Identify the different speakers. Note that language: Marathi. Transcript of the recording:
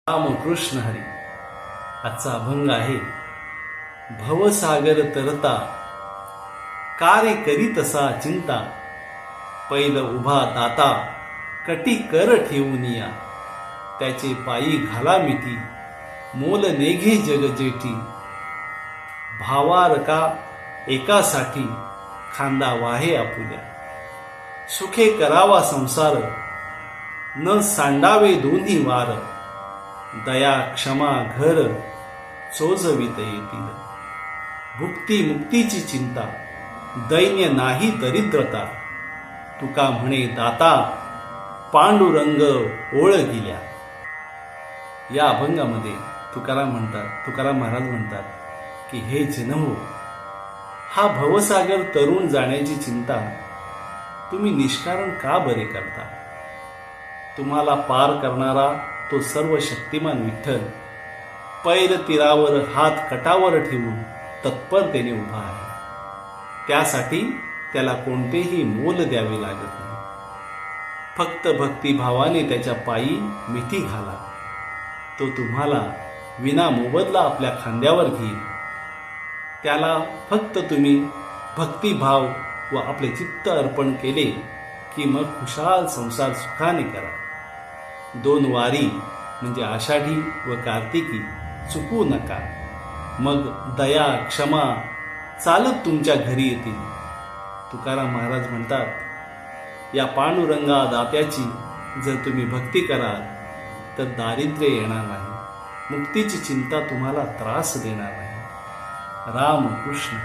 Speaker 1: रामकृष्ण हरी. आजचा अभंग आहे, भवसागर तरता कार्य करी तसा चिंता, पैल उभा दाता कटी कर ठेवून या, त्याचे पायी घाला मिठी मोल नेघे जग जेठी, भावार का एकासाठी खांदा वाहे आपुल्या, सुखे करावा संसार न सांडावे दोन्ही वार, दया क्षमा घर चोजवित येतील, भुक्ती मुक्तीची चिंता दैन्य नाही दरिद्रता, तुका म्हणे दाता पांडुरंग ओळखिल्या. या अभंगामध्ये तुकाराम महाराज म्हणतात की हे जनहो, हा भवसागर तरुण जाण्याची चिंता तुम्ही निष्कारण का बरे करता? तुम्हाला पार करणारा तो सर्व शक्तिमान विठ्ठल पैर तीरावर हात कटावर ठेवून तत्परतेने उभा आहे. त्यासाठी त्याला कोणतेही मोल द्यावे लागत नाही. फक्त भक्तिभावाने त्याच्या पायी मिठी घाला, तो तुम्हाला विना मोबदला आपल्या खांद्यावर घेईल. त्याला फक्त तुम्ही भक्तिभाव व आपले चित्त अर्पण केले की मग खुशाल संसार सुखाने करा. 2 वारी म्हणजे आषाढी व कार्तिकी चुकू नका. मग दया क्षमा चालत तुमच्या घरी येतील. तुकाराम महाराज म्हणतात, या पांडुरंगा दात्याची जर तुम्ही भक्ती कराल तर दारिद्र्य येणार नाही, मुक्तीची चिंता तुम्हाला त्रास देणार नाही. रामकृष्ण.